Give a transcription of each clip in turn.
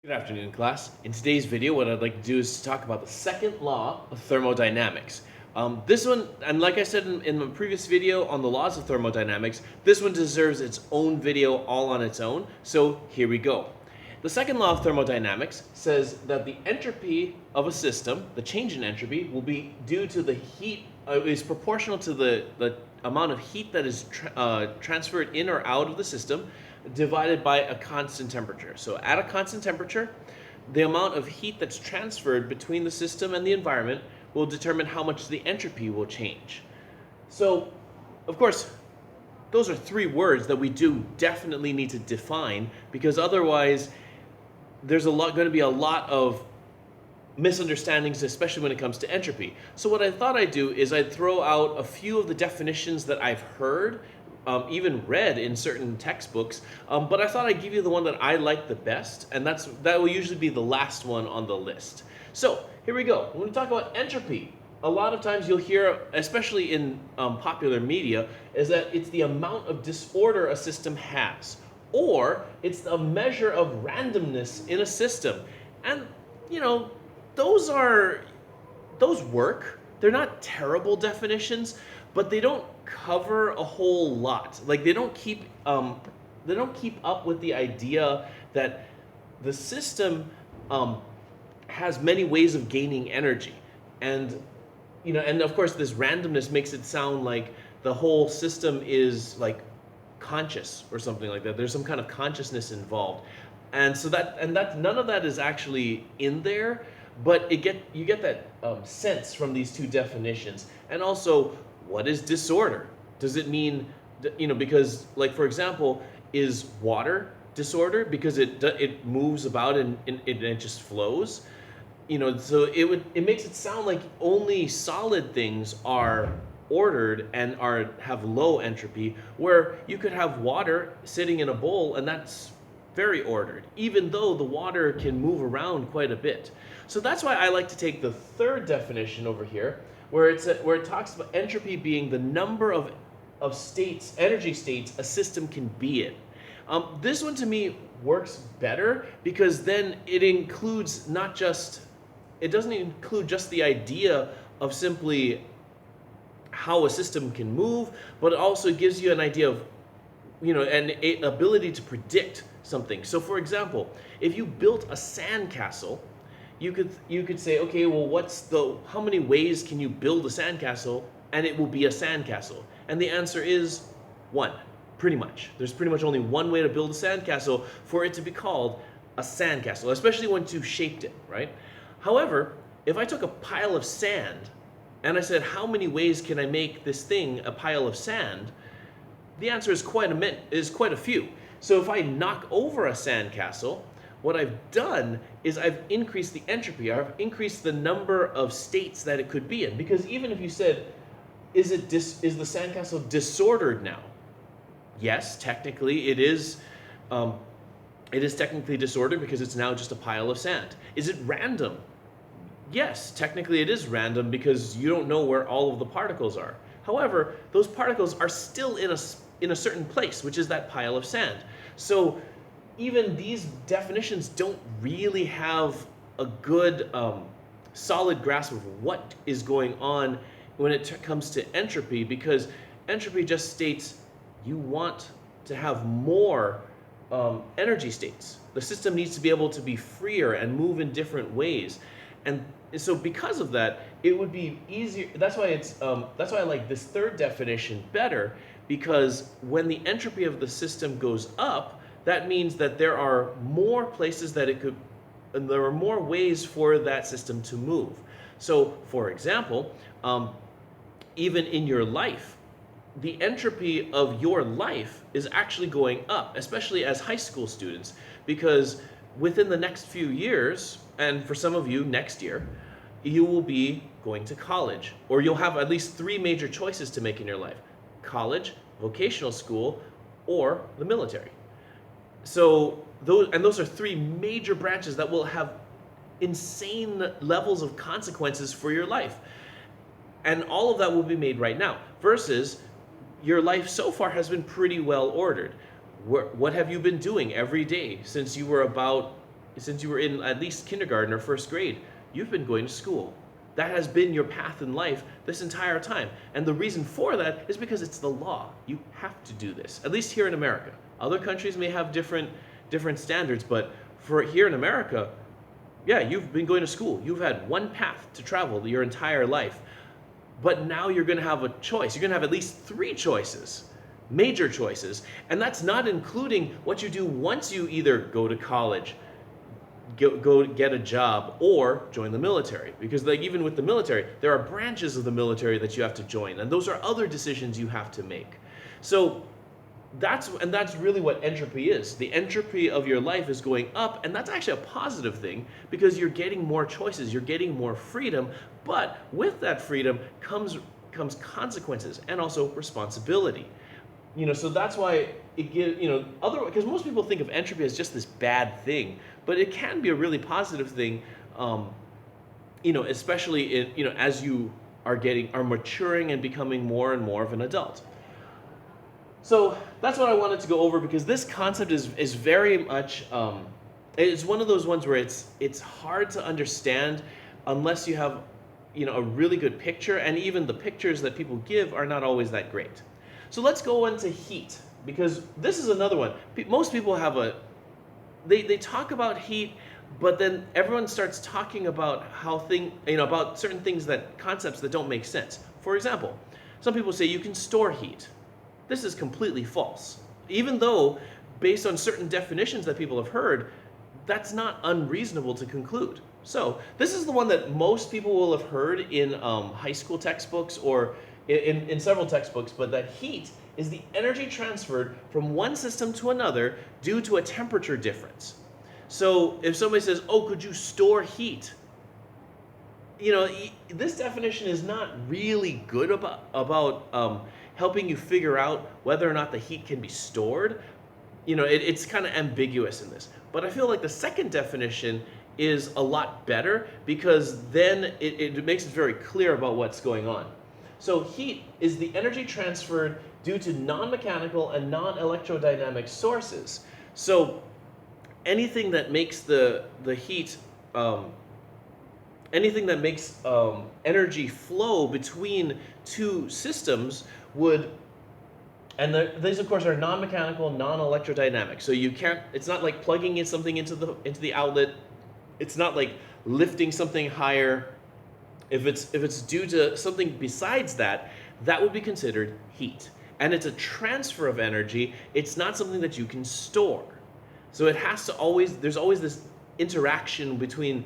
Good afternoon, class. In today's video, what I'd like to do is to talk about the second law of thermodynamics. This one, and like I said in the previous video on the laws of thermodynamics, this one deserves its own video all on its own, so here we go. The second law of thermodynamics says that the entropy of a system, the change in entropy, will be due to the heat, is proportional to the amount of heat that is transferred in or out of the system divided by a constant temperature. So at a constant temperature, the amount of heat that's transferred between the system and the environment will determine how much the entropy will change. So, of course, those are three words that we do definitely need to define, because otherwise there's going to be a lot of misunderstandings, especially when it comes to entropy. So what I thought I'd do is I'd throw out a few of the definitions that I've heard, even read in certain textbooks, but I thought I'd give you the one that I like the best, and that will usually be the last one on the list. So here we go. When we talk about entropy, a lot of times you'll hear, especially in popular media, is that it's the amount of disorder a system has, or it's a measure of randomness in a system. And those work. They're not terrible definitions, but they don't cover a whole lot. Like they don't keep up with the idea that the system has many ways of gaining energy, and of course this randomness makes it sound like the whole system is like conscious or something like that. There's some kind of consciousness involved, and so that none of that is actually in there. But you get that sense from these two definitions. And also, what is disorder? Does it mean, because, like, for example, is water disorder because it moves about and it just flows? So it makes it sound like only solid things are ordered and have low entropy, where you could have water sitting in a bowl and that's very ordered, even though the water can move around quite a bit. So that's why I like to take the third definition over here, where it talks about entropy being the number of states, energy states, a system can be in. This one to me works better, because then it doesn't include just the idea of simply how a system can move, but it also gives you an idea of an ability to predict something. So for example, if you built a sandcastle, you could say, okay, well, how many ways can you build a sandcastle and it will be a sandcastle? And the answer is one, pretty much. There's pretty much only one way to build a sandcastle for it to be called a sandcastle, especially once you've shaped it, right? However, if I took a pile of sand and I said, how many ways can I make this thing a pile of sand? The answer is quite a few. So if I knock over a sandcastle, what I've done is I've increased the entropy. I've increased the number of states that it could be in. Because even if you said, is the sandcastle disordered now? Yes, technically it is. It is technically disordered because it's now just a pile of sand. Is it random? Yes, technically it is random because you don't know where all of the particles are. However, those particles are still in a certain place, which is that pile of sand. So even these definitions don't really have a good solid grasp of what is going on when it comes to entropy, because entropy just states you want to have more energy states. The system needs to be able to be freer and move in different ways. And so because of that, it would be easier. That's why I like this third definition better, because when the entropy of the system goes up, that means that there are more places that and there are more ways for that system to move. So, for example, even in your life, the entropy of your life is actually going up, especially as high school students, because within the next few years, and for some of you next year, you will be going to college, or you'll have at least three major choices to make in your life: college, vocational school, or the military. So those are three major branches that will have insane levels of consequences for your life. And all of that will be made right now, versus your life so far has been pretty well ordered. What have you been doing every day since you were about since you were in at least kindergarten or first grade, you've been going to school. That has been your path in life this entire time. And the reason for that is because it's the law. You have to do this, at least here in America. Other countries may have different standards, but for here in America, yeah, you've been going to school. You've had one path to travel your entire life. But now you're going to have a choice. You're going to have at least 3 choices, major choices. And that's not including what you do once you either go to college, go get a job, or join the military. Because like even with the military, there are branches of the military that you have to join, and those are other decisions you have to make. So that's really what entropy is. The entropy of your life is going up, and that's actually a positive thing because you're getting more choices, you're getting more freedom, but with that freedom comes consequences and also responsibility. So that's why it gives, because most people think of entropy as just this bad thing, but it can be a really positive thing, especially as you are maturing and becoming more and more of an adult. So that's what I wanted to go over, because this concept is very much, it's one of those ones where it's hard to understand unless you have, a really good picture, and even the pictures that people give are not always that great. So let's go into heat, because this is another one. Most people have they talk about heat, but then everyone starts talking about about certain things, concepts that don't make sense. For example, some people say you can store heat. This is completely false. Even though, based on certain definitions that people have heard, that's not unreasonable to conclude. So this is the one that most people will have heard in high school textbooks or in several textbooks, but that heat is the energy transferred from one system to another due to a temperature difference. So if somebody says, oh, could you store heat? This definition is not really good about helping you figure out whether or not the heat can be stored. It's kind of ambiguous in this. But I feel like the second definition is a lot better, because then it makes it very clear about what's going on. So heat is the energy transferred due to non-mechanical and non-electrodynamic sources. So anything that makes the heat, anything that makes energy flow between two systems would, and these of course are non-mechanical, non-electrodynamic. So you can't, it's not like plugging in something into the outlet. It's not like lifting something higher. If it's due to something besides that, that would be considered heat. And it's a transfer of energy. It's not something that you can store. So it has to there's always this interaction between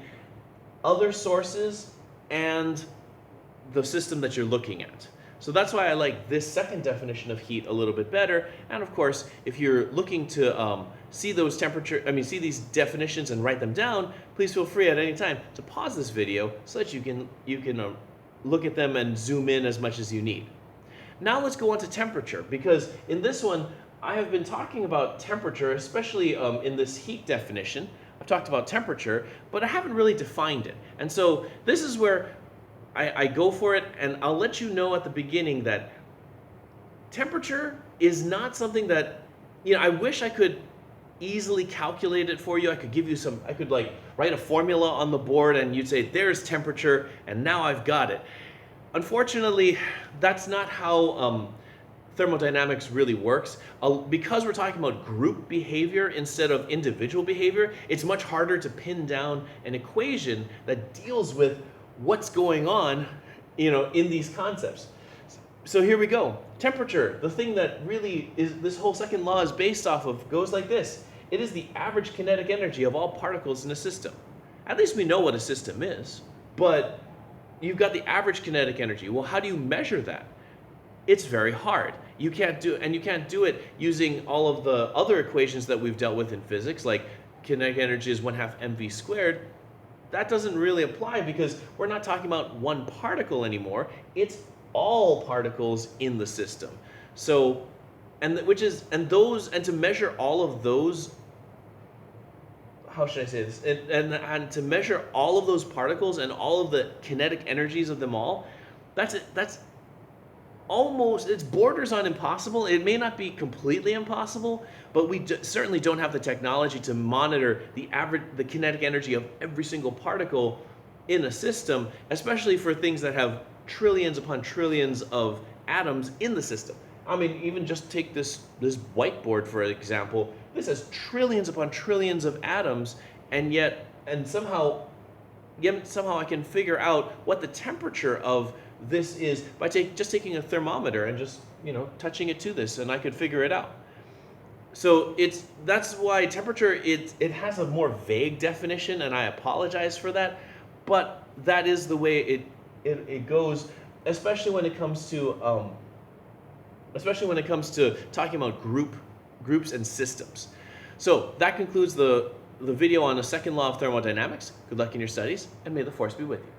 other sources and the system that you're looking at. So that's why I like this second definition of heat a little bit better. And of course, if you're looking to see these definitions and write them down, please feel free at any time to pause this video so that you can look at them and zoom in as much as you need. Now let's go on to temperature, because in this one, I have been talking about temperature, especially in this heat definition. I've talked about temperature, but I haven't really defined it. And so this is where I go for it, and I'll let you know at the beginning that temperature is not something that, I wish I could easily calculate it for you. I could give you I could write a formula on the board and you'd say, there's temperature, and now I've got it. Unfortunately, that's not how thermodynamics really works. Because we're talking about group behavior instead of individual behavior, it's much harder to pin down an equation that deals with what's going on, in these concepts. So here we go. Temperature, the thing that really is this whole second law is based off of, goes like this. It is the average kinetic energy of all particles in a system. At least we know what a system is, but you've got the average kinetic energy. Well, how do you measure that? It's very hard. You can't do it using all of the other equations that we've dealt with in physics, like kinetic energy is 1/2 mv squared. That doesn't really apply because we're not talking about one particle anymore. It's all particles in the system. So, and to measure all of those, how should I say this? And to measure all of those particles and all of the kinetic energies of them all, that's it borders on impossible. It may not be completely impossible, but we certainly don't have the technology to monitor the kinetic energy of every single particle in a system, especially for things that have trillions upon trillions of atoms in the system. I mean, even just take this whiteboard for example. This has trillions upon trillions of atoms, and somehow I can figure out what the temperature of this is by just taking a thermometer and just touching it to this, and I could figure it out. So that's why temperature it has a more vague definition, and I apologize for that, but that is the way it goes, especially when it comes to talking about groups and systems. So that concludes the video on the second law of thermodynamics. Good luck in your studies, and may the force be with you.